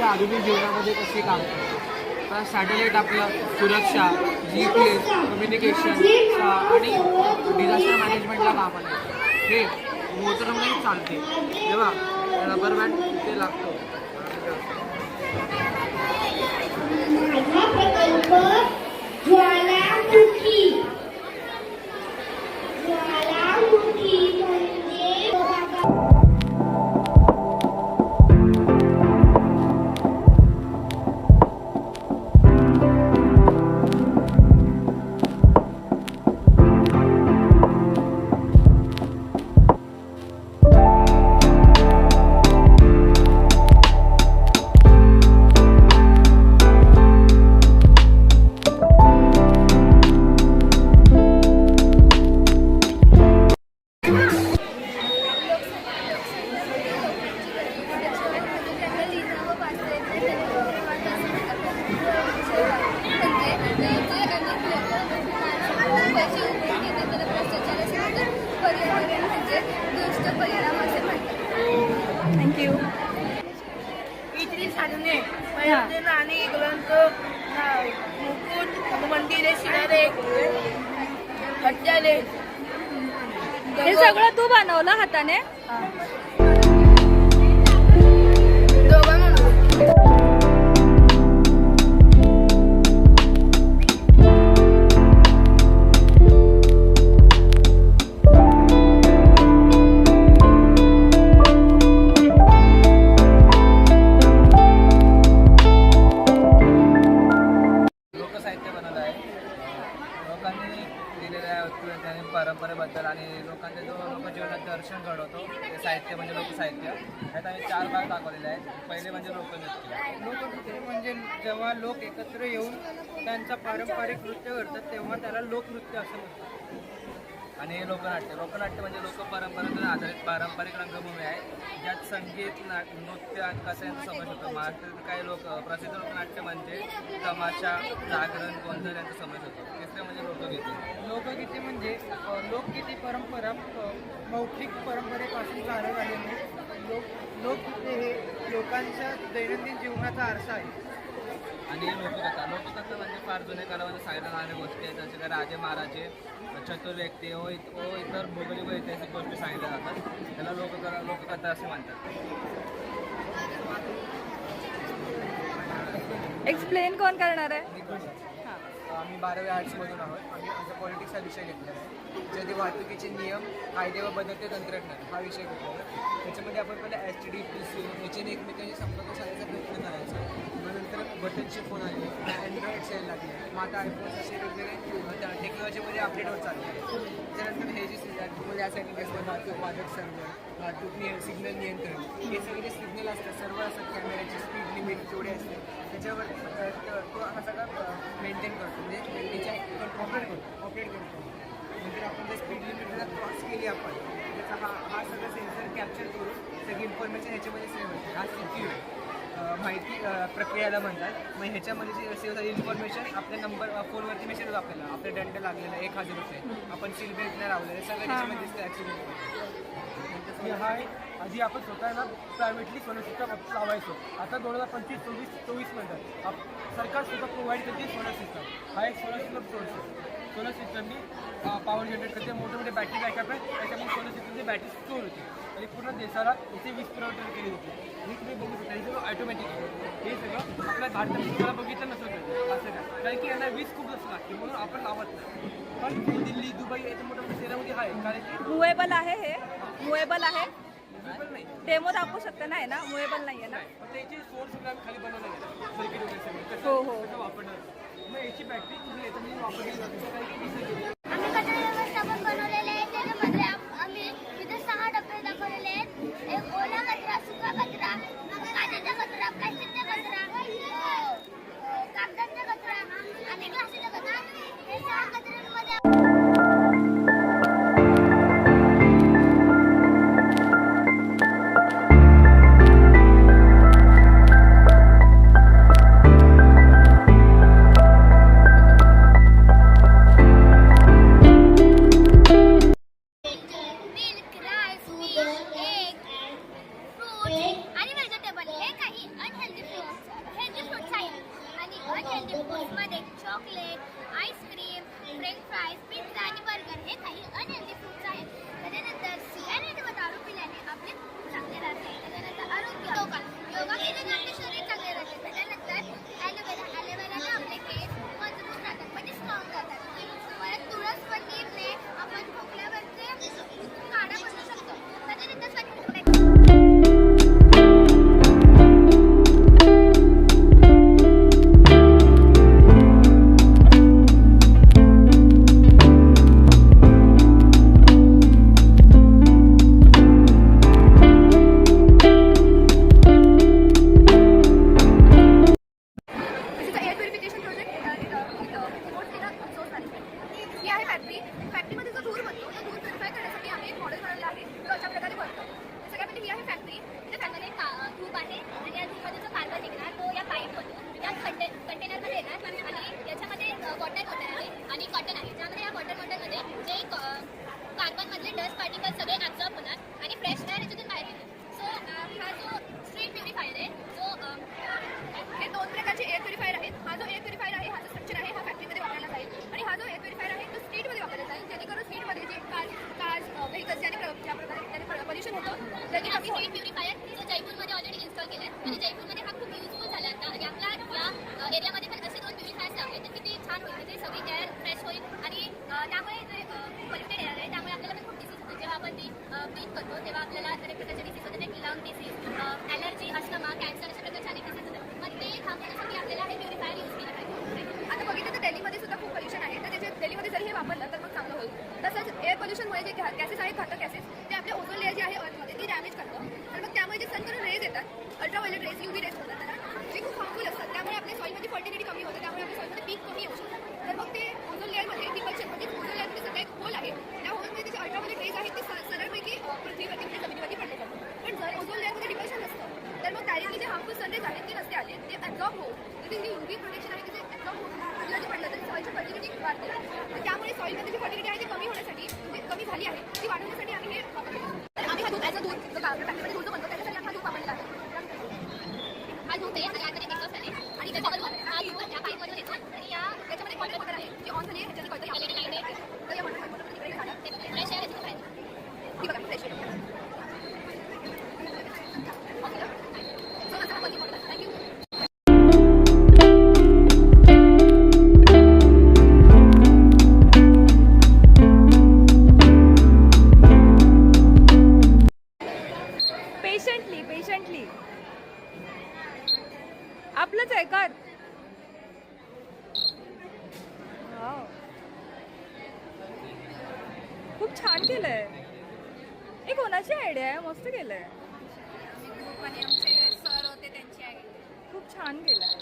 आजच्या आधुनिक जीवनामध्ये कसे काम करते. तर सॅटेलाईट आपलं सुरक्षा, GPS, कम्युनिकेशन आणि डिझास्टर मॅनेजमेंटला कामाला येतं. हे मोटरमध्ये चालते तेव्हा रबर बँड ते लागतो. थँक्यू. इतरी साधने आणि ग्रंथ मुकुट मंदिरे शिणारे हत्यारे हे सगळं तू बनवलं हाताने? परंपरेबद्दल आणि लोकांच्या जो लोकजीवनात दर्शन घडवतो ते साहित्य म्हणजे लोकसाहित्य. त्यात आम्ही 4 भाग दाखवलेले आहेत. पहिले म्हणजे लोकनृत्य. लोकनृत्य म्हणजे जेव्हा लोक एकत्र येऊन त्यांचा पारंपरिक नृत्य करतात तेव्हा त्याला लोकनृत्य असं म्हणतात. आणि लोकनाट्य म्हणजे लोकपरंपरेवर आधारित पारंपरिक रंगभूमी आहे ज्यात संगीत, नृत्य आणि कथा यांचा समावेश होतो. महाराष्ट्रातील काही प्रसिद्ध लोकनाट्य म्हणजे तमाशा, जागरण, गोंधळ यांचा समावेश होतो. तिसरे म्हणजे लोकगीते. लोकगीते म्हणजे लोकगीते परंपरा मौखिक परंपरेपासून चालत आलेली लोकगीते हे लोकांच्या दैनंदिन जीवनाचा आरसा आहे. आणि लोककथा म्हणजे फार जुने कालामध्ये सांगितल्या जाणाऱ्या गोष्टी आहेत जसे काय राजे महाराजे, चतुर व्यक्ती व इतर भौगोलिक व ऐतिहासिक गोष्टी सांगितल्या जातात. त्याला लोककथा असे म्हणतात. एक्सप्लेन कोण करणार आहे? आम्ही 12वी आर्ट्समधून आहोत. आम्ही आमचा पॉलिटिक्स हा विषय घेतलेला आहे. ज्यामध्ये वाहतुकीचे नियम, कायदे व बदलते तंत्रज्ञान हा विषय घेतलेला आहे. त्याच्यामध्ये आपण पहिला STD, याच्याने एकमेकांशी संपर्क साधायचा प्रयत्न करायचा. नंतर बटनचे फोन आले, अँड्रॉइड सेल लागले, मग आता आयफोन असे वेगवेगळे टेक्नॉलॉजीमध्ये अपडेट होत चालले आहे. त्यानंतर हे जे तुम्हाला यासाठी कसं वाहतूक वादक सर्व्हर, वाहतूक सिग्नल नियंत्रण, हे सगळे जे सिग्नल असतात सर्व असतात, कॅमेऱ्याची स्पीड लिमिट जेवढे असते त्याच्यावर तो हा सगळा मेंटेन करतो. म्हणजे त्याच्या ऑपरेट करतो. नंतर आपण जर स्पीड लिमिटला क्रॉस केली आपण त्याचा हा सगळं सेन्सर कॅप्चर करून सगळी इन्फॉर्मेशन ह्याच्यामध्ये सेव्ह होते. हा सिक्युअर माहिती प्रक्रियाला म्हणतात. मग ह्याच्यामध्ये जे सेव्ह झालेली इन्फॉर्मेशन आपल्या नंबर फोनवरती मेसेज होतो आपल्याला. आपल्या दंड लागलेला 1000 रुपये, आपण सीट बेल्ट नाही लावलेलं, सगळं त्याच्यामध्ये दिसतं ॲक्सिडेंट. हा आधी आपण स्वतःला प्रायव्हेटली सोलर सिस्टम लावायचो. आता 2025-24 म्हणतात सरकार सुद्धा प्रोव्हाइड करते सोलर सिस्टम. हा एक सोलर सिस्टम सोर्स आहे. सोलर सिस्टमनी पॉवर जनरेट करते. मोठे मोठे बॅटरी बॅकअप आहे त्याच्यामुळे सोलर सिस्टमची बॅटरी स्टोर होते आणि पूर्ण देशाला इथे वीज पुरवठा केली होती. हे तुम्ही बघू शकता हे सगळं ऑटोमॅटिक आहे. हे सगळं आपल्या भारतात तुम्हाला बघितलं नसतं असं काय, कारण की यांना वीज खूप जास्त लागते म्हणून आपण लावत नाही. पण दिल्ली, दुबई याच्या मोठ्या मोठ्या शहरामध्ये आहे कारण की मुवेबल आहे. हे मुवेबल आहे. नाही डेमो दाखवू शकता नाही ना? मुवेबल नाही आहे ना? त्याची सोर्स खाली बनवलं गेलं सर्किट वगैरे सगळं हो हो कसं वापरणार. मग याची बॅटरी तुम्ही याच्यामध्ये वापरली जाते. आम्ही कचरा व्यवस्थापन बनवलेले आहे. त्याच्यामध्ये आम्ही इथे 6 डबे दाखवलेले आहेत. एक ओला कचरा, सुका कचरा, काचेचा कचरा, प्लास्टिकचा कचरा, कागदाचा कचरा आणि ग्लासचा कचरा. हे 6 कचऱ्यांमध्ये फ्राईज पिझ्झा आणि बर्गर हे काही अनहेल्दी फूड्स आहेत. त्याच्यानंतर सिगारेट व दारू पिल्याने आपले खूप चांगले राहते. त्याच्यानंतर आरोग्य योगा केल्याने आपले शरीर चांगले राहते. त्याच्यानंतर ॲलोवेराने आपले केस मजबूत राहतात म्हणजे स्ट्रॉंग राहतात. परत तुळस व नीमने आपण खोकल्यावरचे काढा बनवू शकतो. त्याच्यानंतर फॅक्टरीमध्ये जो धूर बनतो तो धूर प्युरिफाय करण्यासाठी आम्ही एक मॉडेल बनवलं आहे तो अशा प्रकारे बनतो. सगळ्यात ही आहे फॅक्टरी. त्या फॅक्टरीमध्ये ट्यूब आहे आणि या ट्यूबमध्ये जो कार्बन निघणार तो या पाईपमधून या कंटेनरमध्ये येणार आणि याच्यामध्ये वॉटर आहे आणि कॉटन आहे. ज्यामध्ये या वॉटरमध्ये जे कार्बनमधले डस्ट पार्टिकल सगळे ॲब्झॉर्ब होणार आणि फ्रेश एअर याच्यातून बाहेर येईल. सो हा जो स्ट्रीट प्युरिफायर आहे जो हे दोन प्रकारचे एअर प्युरिफायर आहेत. हा जो एअर प्युरिफायर आहे हा जो स्ट्रक्चर आहे हा फॅक्टरीमध्ये वापरला जाईल आणि हा जो एअर प्युरिफायर आहे तो स्ट्रीटमध्ये वापरला जाईल जेणेकरून स्ट्रीटमध्ये जे कार्स व्हेकल्स ज्या प्रकारे पोल्युशन होतं त्याची आम्ही स्ट्रीट प्युरिफायर जो जयपूरमध्ये ऑलरेडी इन्स्टॉल केलं आहे आणि जयपूरमध्ये हा खूप युजफुल झाला आता आणि आपल्या या एरियामध्ये पण असे 2 प्युरिफायर्स लावले तर किती छान होईल. म्हणजे सगळी एअर फ्रेश होईल आणि त्यामुळे जे पोल्युटेड एअर आहे त्यामुळे आपल्याला पण खूप डिसीज होते. जेव्हा आपण ती ब्रीथ करतो तेव्हा आपल्याला अनेक प्रकारचे डिसीज होते like lung disease, allergy, asthma, cancer अशा प्रकारचे अनेक डिसीज होतात. मग ते थांबवण्यासाठी आपल्याला हे प्युरिफायर यूज केलं पाहिजे. आता बघितलं तर दिल्लीमध्ये सुद्धा खूप पोल्युशन आहे तर त्याचे दिल्लीमध्ये जर हे वापरलं तर मग चांगलं होईल. तसंच एअर पोल्युशनमुळे जे गॅसेस आहेत घातक गॅसेस ते आपल्या ओझोन लेअर जी आहे अर्थमध्ये ती डॅमेज करतं. तर मग त्यामुळे जे सनकरून रेज येतात अल्ट्राव्हायोलेट रेज UV रेज होतात त्याला ते खूप हार्मफुल असतात. त्यामुळे आपल्या सॉईलमध्ये फर्टिलिटी कमी होते. त्यामुळे आपल्या सॉईलमध्ये पीक कमी येऊ शकतात. तर मग ते ओझोन लेअरमध्ये डिपल्शन म्हणजे ओझोन लेअरमध्ये सगळा एक होल आहे त्या होलमध्ये त्याचे अल्ट्राव्हायोलेट रेज आहेत ते सरळपैकी पृथ्वीवरती म्हणजे जमिनीवरती पडले जातात. पण जर ओझोन लेअरमध्ये डिपल्शन नसतं तर मग डायरेक्टली जे हार्मफुल सनरेज आहेत ते नसते आले ते ॲब्झॉर्ब होऊन म्हणजे जे UV प्रोटेक्शन आहे ते ॲब्झॉर्ब होऊन आपल्याला जे पडलं तर सॉईलची फर्टिलिटी वाढते. तर त्यामुळे सॉईलमध्ये जी फर्टिलिटी आहे ती कमी होण्यासाठी म्हणजे कमी झाली आहे ती वाढवण्यासाठी आम्ही हे वापरतो. तर आम्ही हा दूध ॲज अ दूध जो फॅक्टरीमध्ये दूध बनतो त्याच्यासाठी हा दूध वापरलेला आहे. हा धूप आहे आणि आतमध्ये एक्झॉस्ट आहे आणि त्याच्यावरून हा धूप या पाईपमधून येतो आणि त्याच्यामध्ये कॉटन वॉटर आहे जी ऑन झाली आहे ह्याच्याने कळतं LED लाईट आहे. तर या वॉटर तिकडे झालं ते फ्रेश एअर याच्यातून बाहेर येतं. ती बघा फ्रेश सो असं हा थँक्यू. पेशंटली आपलंच आहे का? वाव. खूप छान केलंय. हे कोणाची आयडिया आहे? मस्त केलंय. ग्रुप आणि आमचे सर होते त्यांची आयडिया. खूप छान केलंय.